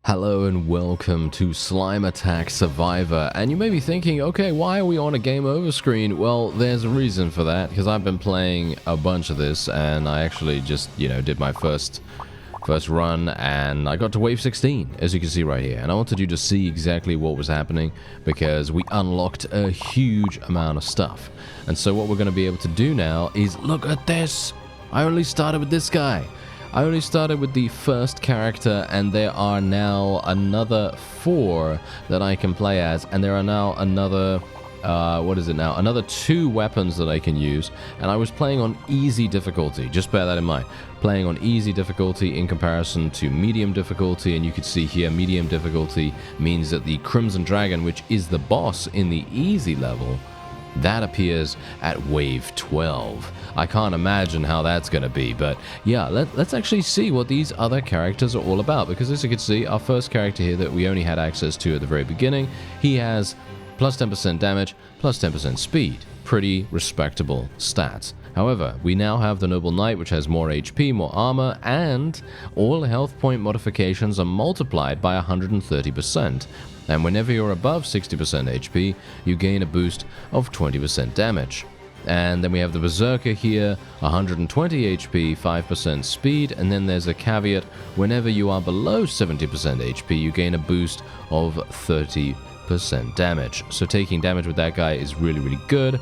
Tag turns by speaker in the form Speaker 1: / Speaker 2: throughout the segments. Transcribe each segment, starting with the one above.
Speaker 1: Hello and welcome to Slime Attack Survivor. And you may be thinking, okay, why are we on a game over screen? Well, there's a reason for that, because I've been playing a bunch of this, and I actually just, did my first run, and I got to wave 16, as you can see right here. And I wanted you to see exactly what was happening, because we unlocked a huge amount of stuff. And so what we're going to be able to do now is, look at this! I only started with this guy. I only started with the first character, and there are now another 4 that I can play as, and there are now another, another 2 weapons that I can use, and I was playing on easy difficulty, just bear that in mind, playing on easy difficulty in comparison to medium difficulty, and you can see here, medium difficulty means that the Crimson Dragon, which is the boss in the easy level, that appears at wave 12. I can't imagine how that's going to be, but yeah, let's actually see what these other characters are all about, because as you can see, our first character here that we only had access to at the very beginning, he has plus 10% damage, plus 10% speed. Pretty respectable stats. However, we now have the Noble Knight, which has more HP, more armor, and all health point modifications are multiplied by 130%. And whenever you're above 60% HP, you gain a boost of 20% damage. And then we have the Berserker here, 120 HP, 5% speed, and then there's a caveat, whenever you are below 70% HP, you gain a boost of 30% damage. So taking damage with that guy is really, really good.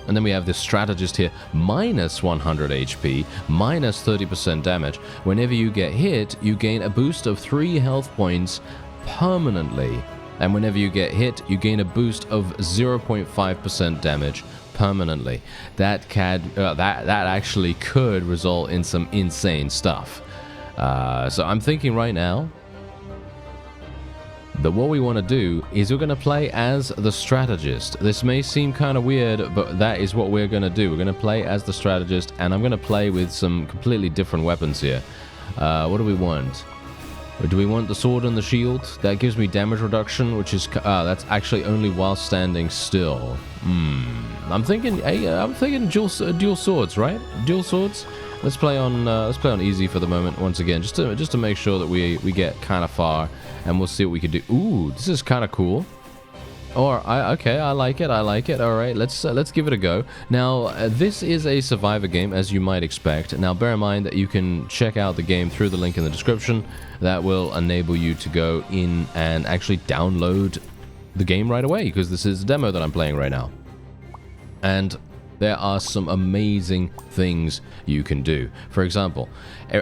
Speaker 1: And then we have this Strategist here, minus 100 HP, minus 30% damage. Whenever you get hit, you gain a boost of 3 health points permanently, and whenever you get hit, you gain a boost of 0.5% damage permanently. That actually could result in some insane stuff. So I'm thinking right now that what we want to do is we're going to play as the Strategist. This may seem kind of weird, but that is what we're going to do. We're going to play as the Strategist, and I'm going to play with some completely different weapons here. What do we want? Do we want the sword and the shield? That gives me damage reduction, which is that's actually only while standing still. I'm thinking dual swords, right? Dual swords. Let's play on easy for the moment once again, just to make sure that we get kind of far, and we'll see what we can do. Ooh, this is kind of cool. Okay, I like it. All right, let's give it a go. Now, this is a survivor game, as you might expect. Now, bear in mind that you can check out the game through the link in the description. That will enable you to go in and actually download the game right away, because this is a demo that I'm playing right now. And there are some amazing things you can do. For example,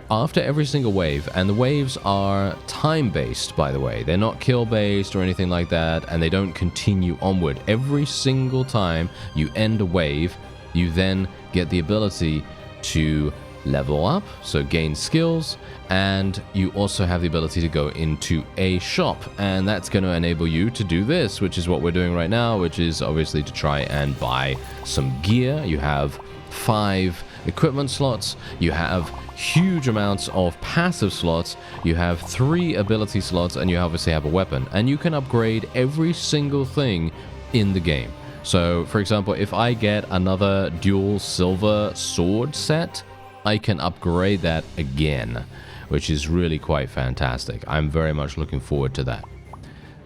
Speaker 1: after every single wave, and the waves are time-based, by the way. They're not kill-based or anything like that, and they don't continue onward. Every single time you end a wave, you then get the ability to level up, so gain skills, and you also have the ability to go into a shop, and that's going to enable you to do this, which is what we're doing right now, which is obviously to try and buy some gear. You have 5 equipment slots, you have huge amounts of passive slots, you have 3 ability slots, and you obviously have a weapon, and you can upgrade every single thing in the game. So, for example, if I get another dual silver sword set, I can upgrade that again, which is really quite fantastic. I'm very much looking forward to that.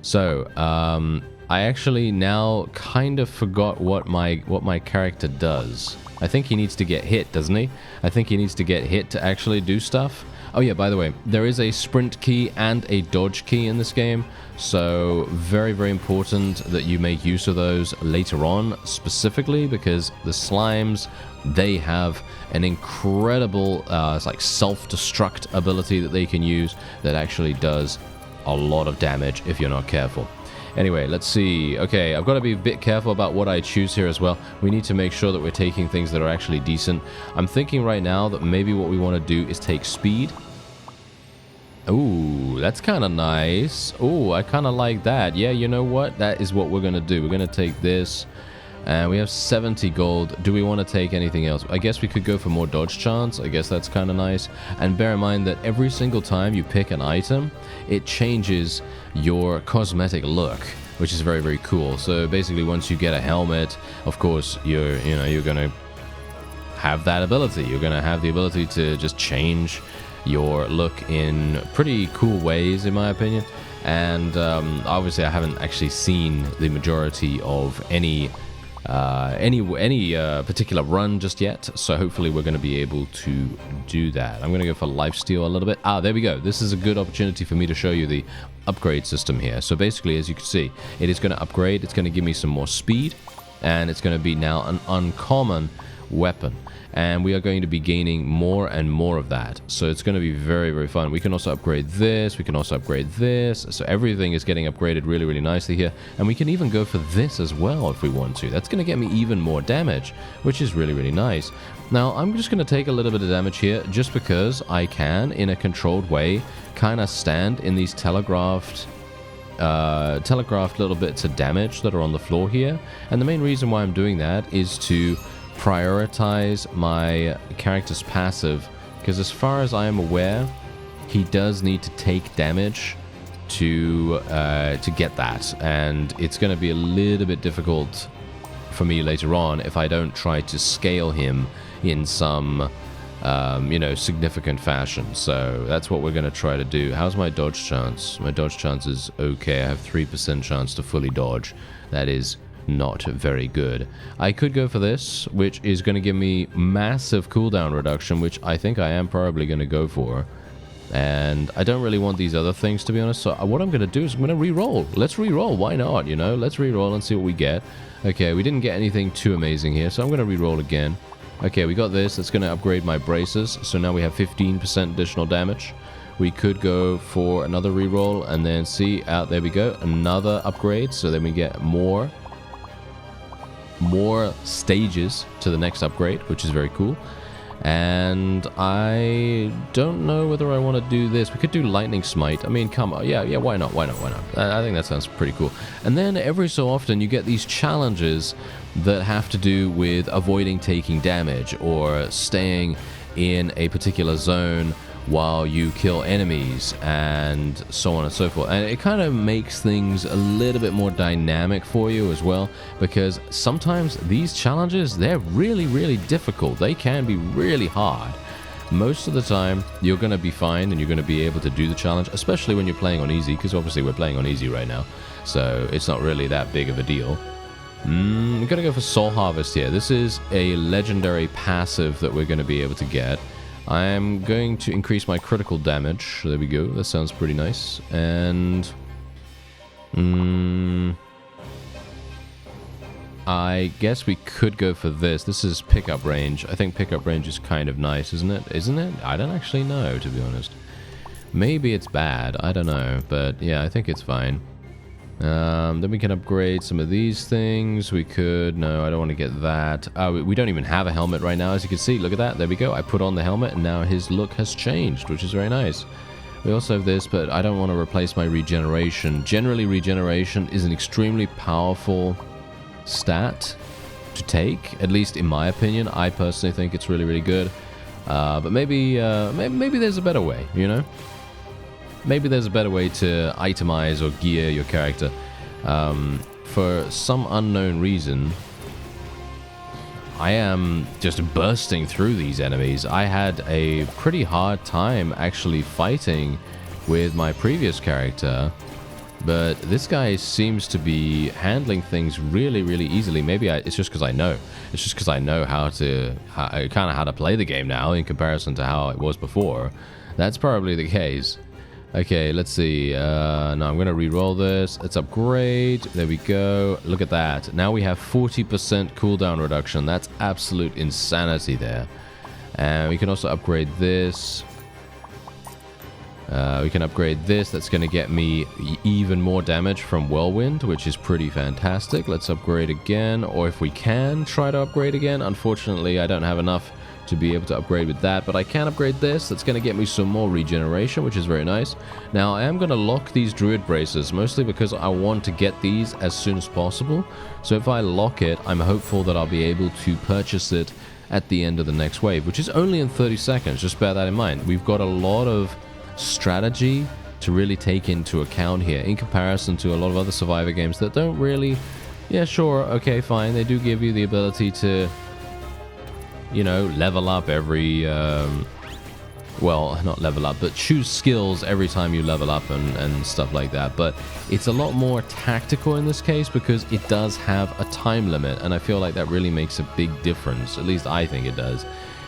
Speaker 1: So, I actually now kind of forgot what my character does. I think he needs to get hit, doesn't he? I think he needs to get hit to actually do stuff. Oh yeah, by the way, there is a sprint key and a dodge key in this game, so very, very important that you make use of those later on, specifically because the slimes, they have an incredible like self-destruct ability that they can use that actually does a lot of damage if you're not careful. Anyway, let's see. Okay, I've got to be a bit careful about what I choose here as well. We need to make sure that we're taking things that are actually decent. I'm thinking right now that maybe what we want to do is take speed. Ooh, that's kind of nice. Ooh, I kind of like that. Yeah, you know what? That is what we're going to do. We're going to take this. And we have 70 gold. Do we want to take anything else? I guess we could go for more dodge chance. I guess that's kind of nice. And bear in mind that every single time you pick an item, it changes your cosmetic look, which is very, very cool. So basically, once you get a helmet, of course, you're going to have that ability. You're going to have the ability to just change your look in pretty cool ways, in my opinion. And obviously I haven't actually seen the majority of any particular run just yet, so hopefully we're going to be able to do that. I'm going to go for lifesteal a little bit. There we go. This is a good opportunity for me to show you the upgrade system here. So basically, as you can see, it is going to upgrade. It's going to give me some more speed, and it's going to be now an uncommon weapon. And we are going to be gaining more and more of that. So it's going to be very, very fun. We can also upgrade this. We can also upgrade this. So everything is getting upgraded really, really nicely here. And we can even go for this as well if we want to. That's going to get me even more damage, which is really, really nice. Now, I'm just going to take a little bit of damage here just because I can, in a controlled way, kind of stand in these telegraphed little bits of damage that are on the floor here. And the main reason why I'm doing that is to prioritize my character's passive, because as far as I am aware, he does need to take damage to get that, and it's going to be a little bit difficult for me later on if I don't try to scale him in some significant fashion. So that's what we're going to try to do. How's my dodge chance? My dodge chance is okay. I have 3% chance to fully dodge. That is not very good. I could go for this, which is going to give me massive cooldown reduction, which I think I am probably going to go for. And I don't really want these other things, to be honest. So what I'm going to do is I'm going to re-roll. Let's re-roll. Why not? Let's re-roll and see what we get. Okay, we didn't get anything too amazing here, so I'm going to re-roll again. Okay, we got this. That's going to upgrade my braces. So now we have 15% additional damage. We could go for another re-roll and then see. There we go. Another upgrade. So then we get more stages to the next upgrade, which is very cool. And I don't know whether I want to do this. We could do lightning smite. I mean, come on. Yeah, why not? I think that sounds pretty cool. And then every so often you get these challenges that have to do with avoiding taking damage or staying in a particular zone while you kill enemies, and so on and so forth. And it kind of makes things a little bit more dynamic for you as well, because sometimes these challenges, they're really, really difficult. They can be really hard. Most of the time, you're going to be fine and you're going to be able to do the challenge, especially when you're playing on easy, because obviously we're playing on easy right now, so it's not really that big of a deal. We're going to go for Soul Harvest here. This is a legendary passive that we're going to be able to get. I'm going to increase my critical damage. There we go. That sounds pretty nice. And I guess we could go for this. This is pickup range. I think pickup range is kind of nice, isn't it? Isn't it? I don't actually know, to be honest. Maybe it's bad. I don't know. But yeah, I think it's fine. Then we can upgrade some of these things. We could... No, I don't want to get that. We don't even have a helmet right now, as you can see. Look at that. There we go. I put on the helmet, and now his look has changed, which is very nice. We also have this, but I don't want to replace my regeneration. Generally, regeneration is an extremely powerful stat to take, at least in my opinion. I personally think it's really, really good. But maybe there's a better way, Maybe there's a better way to itemize or gear your character. For some unknown reason, I am just bursting through these enemies. I had a pretty hard time actually fighting with my previous character, but this guy seems to be handling things really, really easily. Maybe it's just because I know. It's just because I know how to play the game now in comparison to how it was before. That's probably the case. Okay, let's see. No, I'm going to re-roll this. Let's upgrade. There we go. Look at that. Now we have 40% cooldown reduction. That's absolute insanity there. And we can also upgrade this. We can upgrade this. That's going to get me even more damage from Whirlwind, which is pretty fantastic. Let's upgrade again. Or if we can try to upgrade again. Unfortunately, I don't have enough to be able to upgrade with that, but I can upgrade this. That's going to get me some more regeneration, which is very nice. Now I am going to lock these druid braces, mostly because I want to get these as soon as possible. So if I lock it, I'm hopeful that I'll be able to purchase it at the end of the next wave, which is only in 30 seconds. Just bear that in mind. We've got a lot of strategy to really take into account here in comparison to a lot of other Survivor games that don't really... Yeah, sure, okay, fine. They do give you the ability to level up every well, not level up, but choose skills every time you level up and stuff like that. But it's a lot more tactical in this case because it does have a time limit, and I feel like that really makes a big difference. At least I think it does.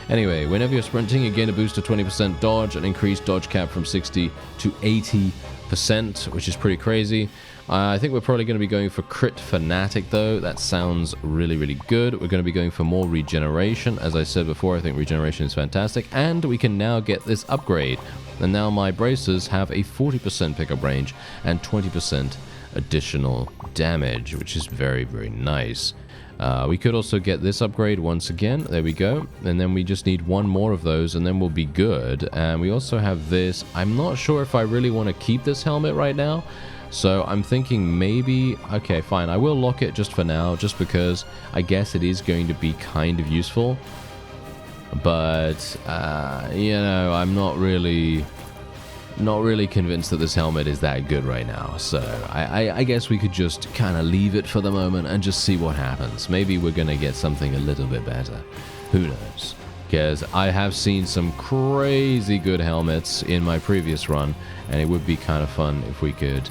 Speaker 1: Anyway, whenever you're sprinting, you gain a boost to 20% dodge, an increased dodge cap from 60 to 80%, which is pretty crazy. I think we're probably going to be going for Crit Fanatic, though. That sounds really, really good. We're going to be going for more regeneration. As I said before, I think regeneration is fantastic. And we can now get this upgrade. And now my braces have a 40% pickup range and 20% additional damage, which is very, very nice. We could also get this upgrade once again. There we go. And then we just need one more of those, and then we'll be good. And we also have this. I'm not sure if I really want to keep this helmet right now. So I'm thinking maybe, okay, fine, I will lock it just for now, just because I guess it is going to be kind of useful. But, you know, I'm not really convinced that this helmet is that good right now. So I guess we could just kind of leave it for the moment and just see what happens. Maybe we're going to get something a little bit better. Who knows? Because I have seen some crazy good helmets in my previous run, and it would be kind of fun if we could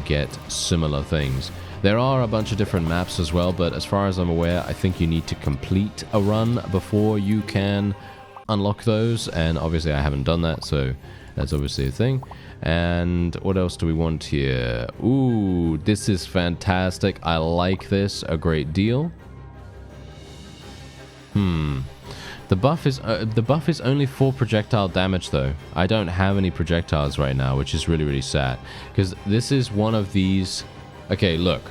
Speaker 1: get similar things. There are a bunch of different maps as well, but as far as I'm aware, I think you need to complete a run before you can unlock those, and obviously I haven't done that, so that's obviously a thing. And what else do we want here? Ooh, this is fantastic. I like this a great deal. The buff is only for projectile damage, though. I don't have any projectiles right now, which is really, really sad. Because this is one of these... Okay, look.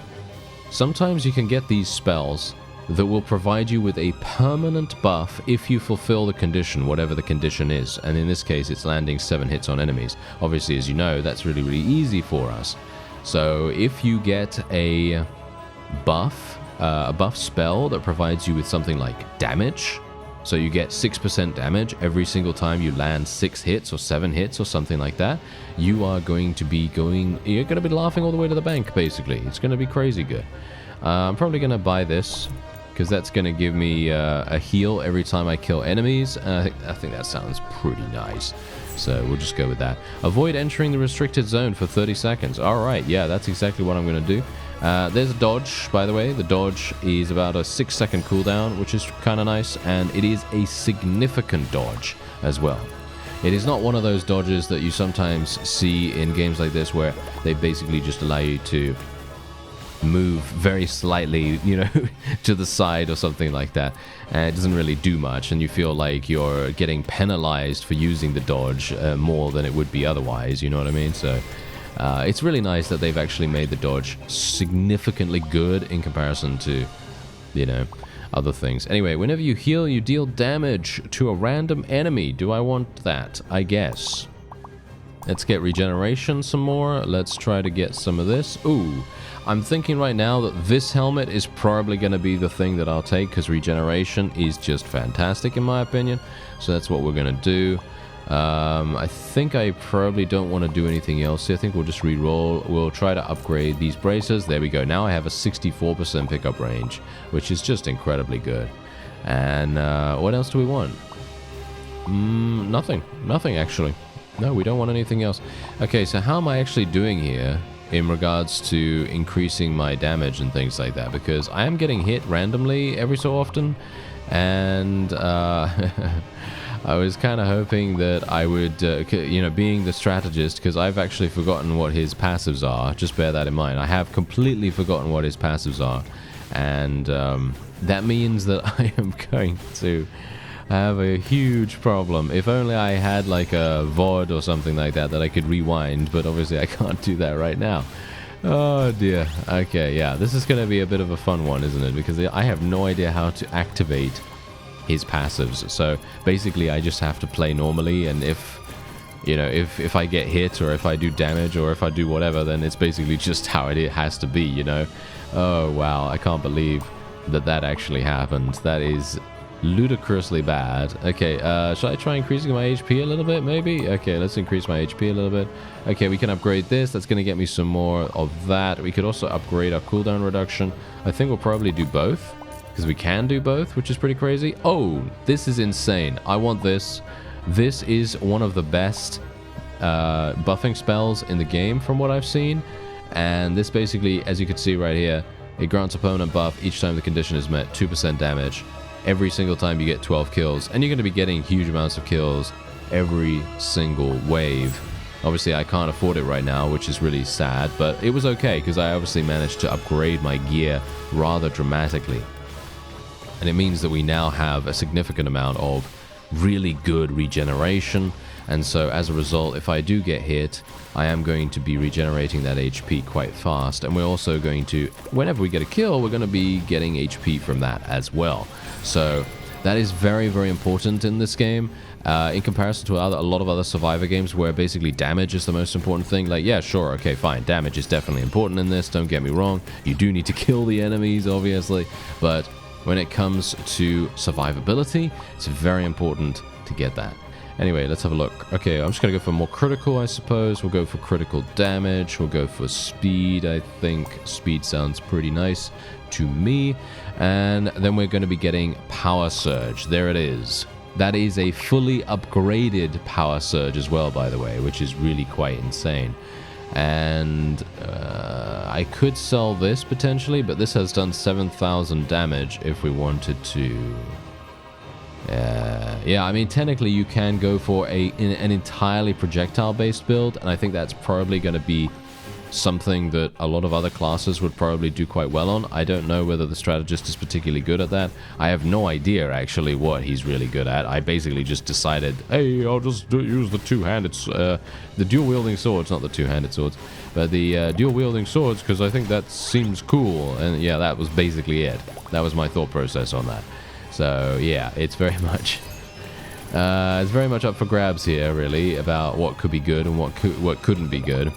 Speaker 1: Sometimes you can get these spells that will provide you with a permanent buff if you fulfill the condition, whatever the condition is. And in this case, it's landing 7 hits on enemies. Obviously, as you know, that's really, really easy for us. So if you get a buff spell that provides you with something like damage... So you get 6% damage every single time you land 6 hits or 7 hits or something like that. You are going to be you're going to be laughing all the way to the bank, basically. It's going to be crazy good. I'm probably going to buy this because that's going to give me a heal every time I kill enemies. I think that sounds pretty nice. So we'll just go with that. Avoid entering the restricted zone for 30 seconds. All right, yeah, that's exactly what I'm going to do. There's a dodge, by the way. The dodge is about a 6-second cooldown, which is kind of nice, and it is a significant dodge as well. It is not one of those dodges that you sometimes see in games like this where they basically just allow you to move very slightly, you know, to the side or something like that. And it doesn't really do much, and you feel like you're getting penalized for using the dodge more than it would be otherwise, you know what I mean? So it's really nice that they've actually made the dodge significantly good in comparison to, you know, other things. Anyway, whenever you heal, you deal damage to a random enemy. Do I want that? I guess. Let's get regeneration some more. Let's try to get some of this. Ooh, I'm thinking right now that this helmet is probably going to be the thing that I'll take because regeneration is just fantastic in my opinion. So that's what we're going to do. I think I probably don't want to do anything else here. I think we'll just re-roll. We'll try to upgrade these braces. There we go. Now I have a 64% pickup range, which is just incredibly good. And what else do we want? Nothing. Nothing, actually. No, we don't want anything else. Okay, so how am I actually doing here in regards to increasing my damage and things like that? Because I am getting hit randomly every so often. And... I was kind of hoping that I would, you know, being the strategist, because I've actually forgotten what his passives are. Just bear that in mind. I have completely forgotten what his passives are. And that means that I am going to have a huge problem. If only I had like a VOD or something like that I could rewind, but obviously I can't do that right now. Oh dear. Okay, yeah, this is going to be a bit of a fun one, isn't it? Because I have no idea how to activate his passives. So basically I just have to play normally, and if, you know, if I get hit or if I do damage or if I do whatever, then it's basically just how it has to be, you know. Oh wow, I can't believe that actually happened. That is ludicrously bad. Okay, should I try increasing my HP a little bit, maybe? Okay, let's increase my HP a little bit. Okay, we can upgrade this. That's going to get me some more of that. We could also upgrade our cooldown reduction. I think we'll probably do both, because we can do both, which is pretty crazy. Oh, this is insane. I want this. This is one of the best buffing spells in the game from what I've seen. And this basically, as you can see right here, it grants opponent buff each time the condition is met, 2% damage. Every single time you get 12 kills. And you're going to be getting huge amounts of kills every single wave. Obviously, I can't afford it right now, which is really sad. But it was okay, because I obviously managed to upgrade my gear rather dramatically. And it means that we now have a significant amount of really good regeneration. And so as a result, if I do get hit, I am going to be regenerating that HP quite fast. And we're also going to, whenever we get a kill, we're going to be getting HP from that as well. So that is very, very important in this game. In comparison to a lot of other Survivor games where basically damage is the most important thing. Like, yeah, sure, okay, fine. Damage is definitely important in this. Don't get me wrong. You do need to kill the enemies, obviously. But when it comes to survivability, it's very important to get that. Anyway, let's have a look. Okay, I'm just going to go for more critical, I suppose. We'll go for critical damage. We'll go for speed. I think speed sounds pretty nice to me. And then we're going to be getting Power Surge. There it is. That is a fully upgraded Power Surge as well, by the way, which is really quite insane. And I could sell this potentially, but this has done 7,000 damage if we wanted to. Yeah, I mean, technically you can go for an entirely projectile-based build, and I think that's probably going to be something that a lot of other classes would probably do quite well on. I don't know whether the strategist is particularly good at that. I have no idea, actually, what he's really good at. I basically just decided, hey, I'll just use the two-handed, the dual-wielding swords, not the two-handed swords, but the dual-wielding swords, because I think that seems cool. And yeah, that was basically it. That was my thought process on that. So yeah, it's very much up for grabs here, really, about what could be good and what couldn't be good.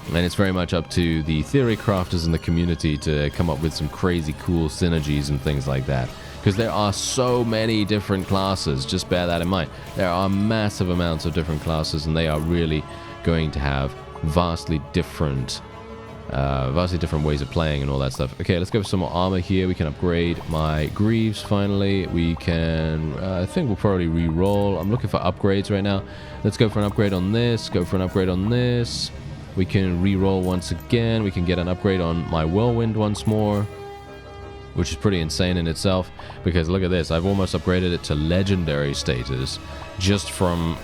Speaker 1: And it's very much up to the theory crafters in the community to come up with some crazy cool synergies and things like that. Because there are so many different classes, just bear that in mind. There are massive amounts of different classes, and they are really going to have vastly different ways of playing and all that stuff. Okay, let's go for some more armor here. We can upgrade my greaves finally. We can, I think we'll probably re-roll. I'm looking for upgrades right now. Let's go for an upgrade on this, go for an upgrade on this. We can re-roll once again. We can get an upgrade on my whirlwind once more, which is pretty insane in itself, because look at this. I've almost upgraded it to legendary status just from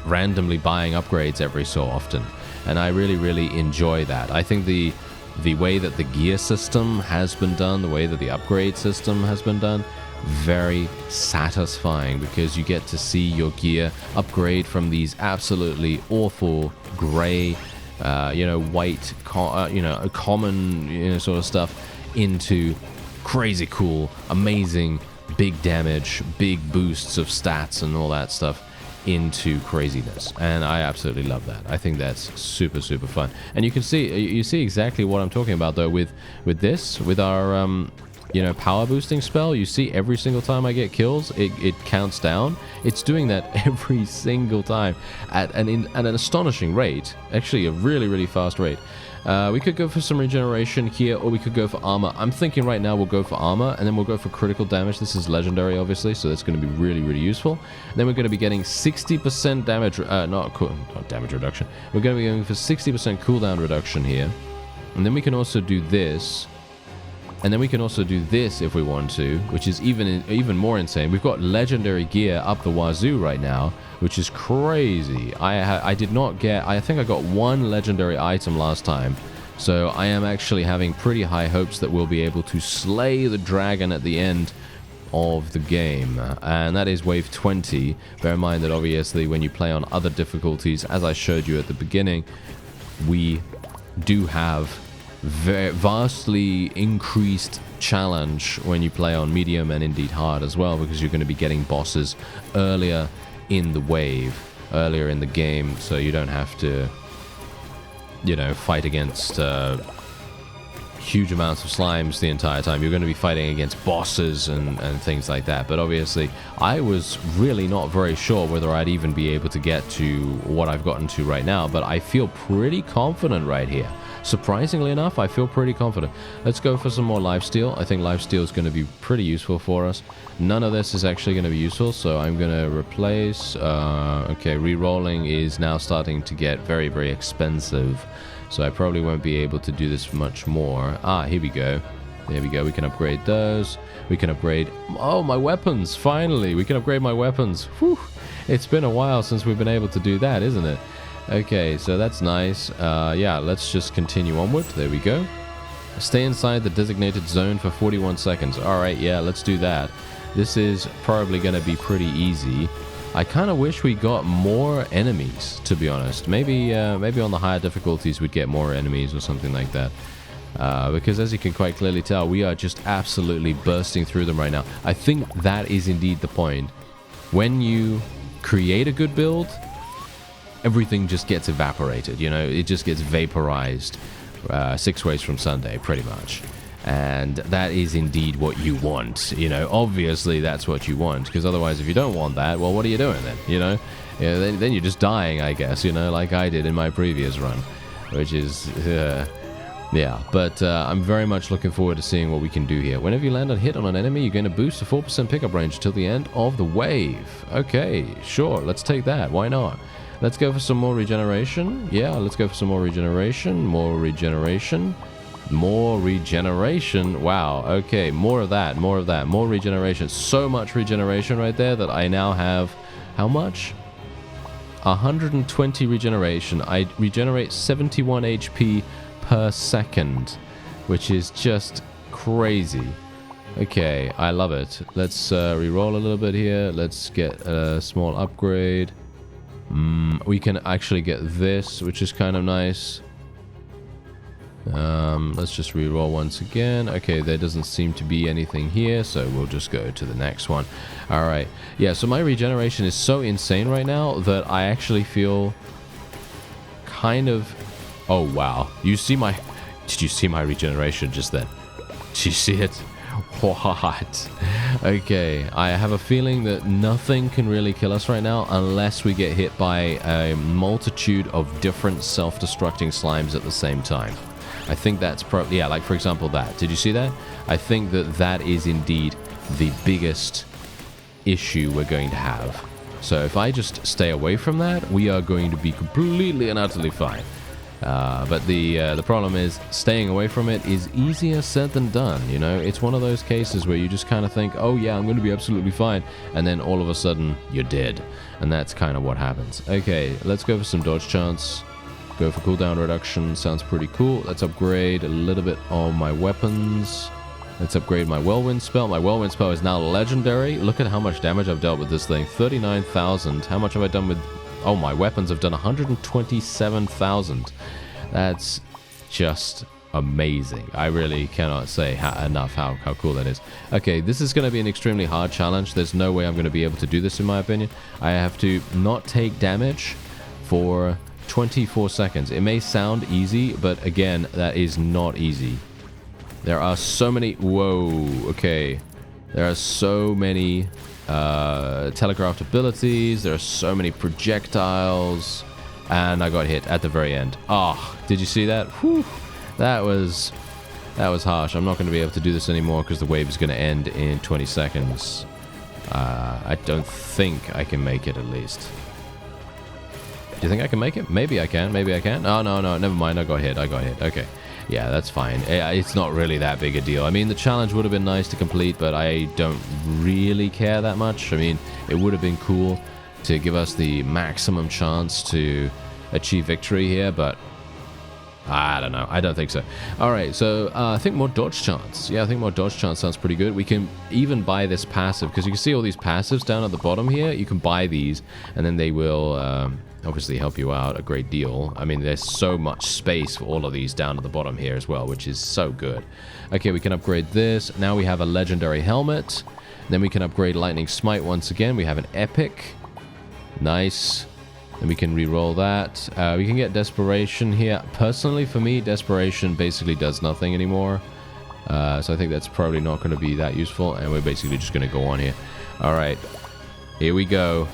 Speaker 1: randomly buying upgrades every so often. And I really, really enjoy that. I think the way that the gear system has been done, the way that the upgrade system has been done, very satisfying, because you get to see your gear upgrade from these absolutely awful gray, white, common, sort of stuff into crazy cool, amazing, big damage, big boosts of stats and all that stuff into craziness. And I absolutely love that. I think that's super, super fun. And you see exactly what I'm talking about, though, with our power boosting spell. You see every single time I get kills, it counts down. It's doing that every single time at an astonishing rate. Actually, a really, really fast rate. We could go for some regeneration here, or we could go for armor. I'm thinking right now we'll go for armor, and then we'll go for critical damage. This is legendary, obviously, so that's going to be really, really useful. And then we're going to be getting 60% damage, not damage reduction. We're going to be going for 60% cooldown reduction here. And then we can also do this. And then we can also do this if we want to, which is even more insane. We've got legendary gear up the wazoo right now, which is crazy. I did not get... I think I got one legendary item last time. So I am actually having pretty high hopes that we'll be able to slay the dragon at the end of the game. And that is wave 20. Bear in mind that obviously when you play on other difficulties, as I showed you at the beginning, we do have vastly increased challenge when you play on medium and indeed hard as well, because you're going to be getting bosses earlier in the wave, earlier in the game, so you don't have to fight against huge amounts of slimes the entire time. You're going to be fighting against bosses and things like that. But obviously I was really not very sure whether I'd even be able to get to what I've gotten to right now, but I feel pretty confident right here. Surprisingly enough, I feel pretty confident. Let's go for some more lifesteal. I think lifesteal is going to be pretty useful for us. None of this is actually going to be useful, so I'm going to replace... okay, re-rolling is now starting to get very, very expensive. So I probably won't be able to do this much more. Ah, here we go. There we go. We can upgrade those. We can upgrade... Oh, my weapons! Finally! We can upgrade my weapons. Whew! It's been a while since we've been able to do that, isn't it? Okay, so that's nice. Yeah, let's just continue onward. There we go. Stay inside the designated zone for 41 seconds. Alright, yeah, let's do that. This is probably going to be pretty easy. I kind of wish we got more enemies, to be honest. Maybe on the higher difficulties we'd get more enemies or something like that. Because as you can quite clearly tell, we are just absolutely bursting through them right now. I think that is indeed the point. When you create a good build, everything just gets evaporated, you know? It just gets vaporized 6 ways from Sunday, pretty much. And that is indeed what you want, you know? Obviously, that's what you want, because otherwise, if you don't want that, well, what are you doing then, you know? Yeah, then you're just dying, I guess, you know, like I did in my previous run, which is... yeah, but I'm very much looking forward to seeing what we can do here. Whenever you land a hit on an enemy, you're going to boost the 4% pickup range until the end of the wave. Okay, sure, let's take that. Why not? Let's go for some more regeneration. Yeah, let's go for some more regeneration. More regeneration. More regeneration. Wow, okay, more of that, more of that. More regeneration. So much regeneration right there that I now have... How much? 120 regeneration. I regenerate 71 HP per second, which is just crazy. Okay, I love it. Let's re-roll a little bit here. Let's get a small upgrade. We can actually get this, which is kind of nice. Let's just re-roll once again. Okay, there doesn't seem to be anything here, so we'll just go to the next one. Alright, yeah, so my regeneration is so insane right now that I actually feel kind of... Oh, wow. You see my... Did you see my regeneration just then? Did you see it? What? Okay, I have a feeling that nothing can really kill us right now unless we get hit by a multitude of different self-destructing slimes at the same time. I think that's probably... Yeah, like for example that. Did you see that? I think that that is indeed the biggest issue we're going to have. So if I just stay away from that, we are going to be completely and utterly fine. But the problem is staying away from it is easier said than done, you know? It's one of those cases where you just kind of think, oh yeah, I'm going to be absolutely fine, and then all of a sudden you're dead. And that's kind of what happens. Okay, let's go for some dodge chance. Go for cooldown reduction, sounds pretty cool. Let's upgrade a little bit of my weapons. Let's upgrade my whirlwind spell. My whirlwind spell is now legendary. Look at how much damage I've dealt with this thing. 39,000. How much have I done with... Oh, my weapons have done 127,000. That's just amazing. I really cannot say enough how cool that is. Okay, this is going to be an extremely hard challenge. There's no way I'm going to be able to do this, in my opinion. I have to not take damage for 24 seconds. It may sound easy, but again, that is not easy. There are so many... Whoa, okay. There are so many... telegraphed abilities, there are so many projectiles, and I got hit at the very end. Oh, did you see that? Whew, that was harsh. I'm not going to be able to do this anymore because the wave is going to end in 20 seconds. I don't think I can make it, at least. Do you think I can make it? Maybe I can, maybe I can. Oh, no, never mind, I got hit, okay. Yeah, that's fine. It's not really that big a deal. I mean, the challenge would have been nice to complete, but I don't really care that much. I mean, it would have been cool to give us the maximum chance to achieve victory here, but I don't know. I don't think so. All right, so I think more dodge chance. Yeah, I think more dodge chance sounds pretty good. We can even buy this passive, because you can see all these passives down at the bottom here. You can buy these, and then they will... obviously help you out a great deal. I mean, there's so much space for all of these down at the bottom here as well, which is so good. Okay, we can upgrade this. Now we have a legendary helmet. Then we can upgrade Lightning Smite once again. We have an epic. Nice. Then we can re-roll that. We can get Desperation here. Personally, for me, Desperation basically does nothing anymore. So I think that's probably not going to be that useful. And we're basically just going to go on here. All right. Here we go.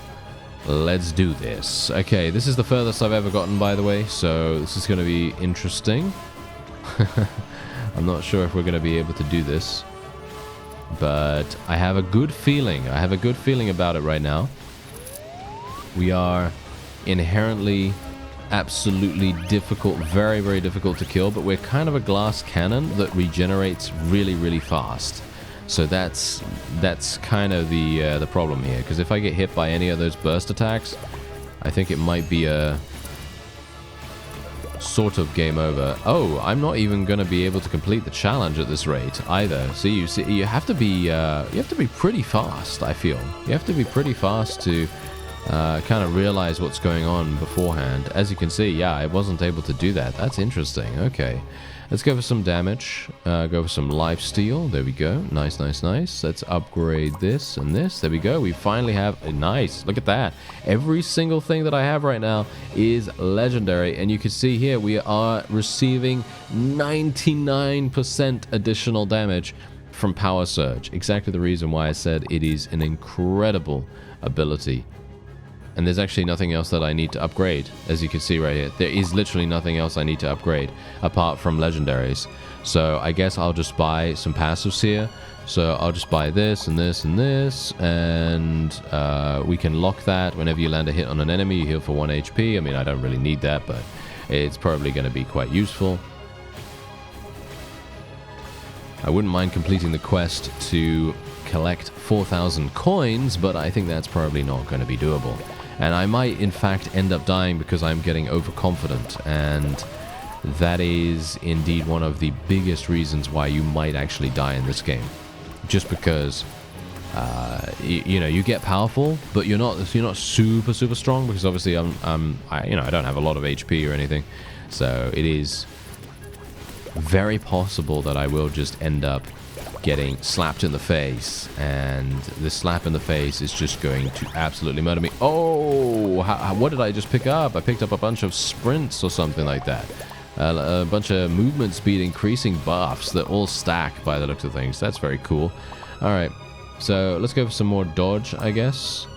Speaker 1: Let's do this. Okay, this is the furthest I've ever gotten, by the way, so this is going to be interesting. I'm not sure if we're going to be able to do this, but I have a good feeling. I have a good feeling about it right now. We are inherently absolutely difficult, very, very difficult to kill, but we're kind of a glass cannon that regenerates really, really fast. So that's kind of the problem here, because if I get hit by any of those burst attacks, I think it might be a sort of game over. Oh, I'm not even going to be able to complete the challenge at this rate either. So you have to be pretty fast, I feel. You have to be pretty fast to kind of realize what's going on beforehand. As you can see, yeah, I wasn't able to do that. That's interesting. Okay. Let's go for some damage. Go for some lifesteal. There we go. Nice, nice, nice. Let's upgrade this and this. There we go. We finally have... Nice. Look at that. Every single thing that I have right now is legendary. And you can see here we are receiving 99% additional damage from Power Surge. Exactly the reason why I said it is an incredible ability. And there's actually nothing else that I need to upgrade, as you can see right here. There is literally nothing else I need to upgrade, apart from legendaries. So I guess I'll just buy some passives here. So I'll just buy this and this and this, and we can lock that. Whenever you land a hit on an enemy, you heal for 1 HP. I mean, I don't really need that, but it's probably going to be quite useful. I wouldn't mind completing the quest to collect 4,000 coins, but I think that's probably not going to be doable. And I might, in fact, end up dying because I'm getting overconfident. And that is indeed one of the biggest reasons why you might actually die in this game. Just because, you know, you get powerful, but you're not super, super strong, because obviously I don't have a lot of HP or anything. So it is very possible that I will just end up getting slapped in the face, and the slap in the face is just going to absolutely murder me. Oh, what did I just pick up? I picked up a bunch of sprints or something like that. A bunch of movement speed increasing buffs that all stack by the looks of things. That's very cool. Alright, so let's go for some more dodge, I guess.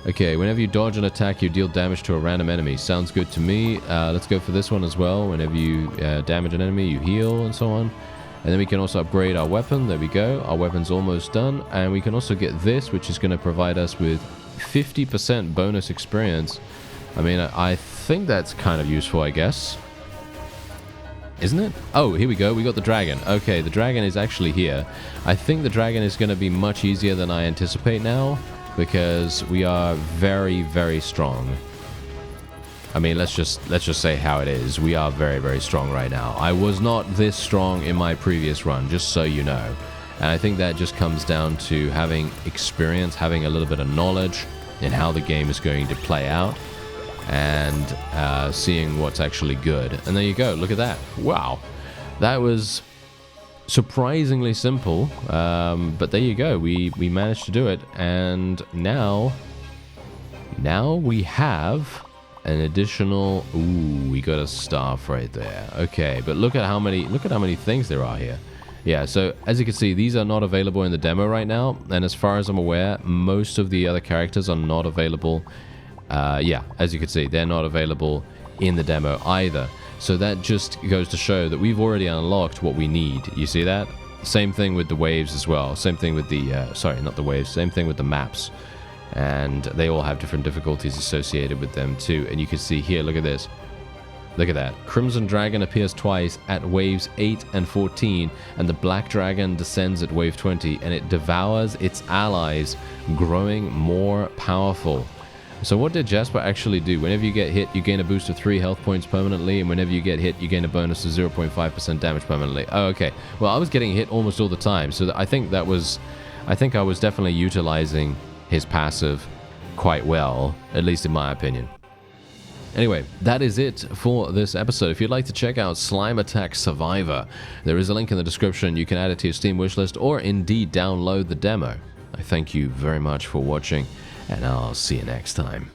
Speaker 1: Okay, whenever you dodge an attack, you deal damage to a random enemy. Sounds good to me. Let's go for this one as well. Whenever you damage an enemy, you heal and so on. And then we can also upgrade our weapon. There we go. Our weapon's almost done. And we can also get this, which is going to provide us with 50% bonus experience. I mean, I think that's kind of useful, I guess. Isn't it? Oh, here we go. We got the dragon. Okay, the dragon is actually here. I think the dragon is going to be much easier than I anticipate now, because we are very, very strong. I mean, let's just say how it is. We are very, very strong right now. I was not this strong in my previous run, just so you know. And I think that just comes down to having experience, having a little bit of knowledge in how the game is going to play out, and seeing what's actually good. And there you go. Look at that. Wow. That was surprisingly simple, but there you go. We managed to do it, and now we have an additional... Ooh, we got a staff right there. Okay, but look at how many things there are here. Yeah, so as you can see, these are not available in the demo right now, and as far as I'm aware, most of the other characters are not available. Yeah, as you can see, they're not available in the demo either. So that just goes to show that we've already unlocked what we need. You see that? Same thing with the waves as well. Same thing with the... sorry, not the waves. Same thing with the maps. And they all have different difficulties associated with them too. And you can see here, look at this. Look at that. Crimson Dragon appears twice at waves 8 and 14, and the Black Dragon descends at wave 20, and it devours its allies, growing more powerful. So what did Jasper actually do? Whenever you get hit, you gain a boost of 3 health points permanently, and whenever you get hit, you gain a bonus of 0.5% damage permanently. Oh, okay. Well, I was getting hit almost all the time, so I think I was definitely utilizing his passive quite well, at least in my opinion. Anyway, that is it for this episode. If you'd like to check out Slime Attack Survivor, there is a link in the description. You can add it to your Steam wishlist, or indeed download the demo. I thank you very much for watching, and I'll see you next time.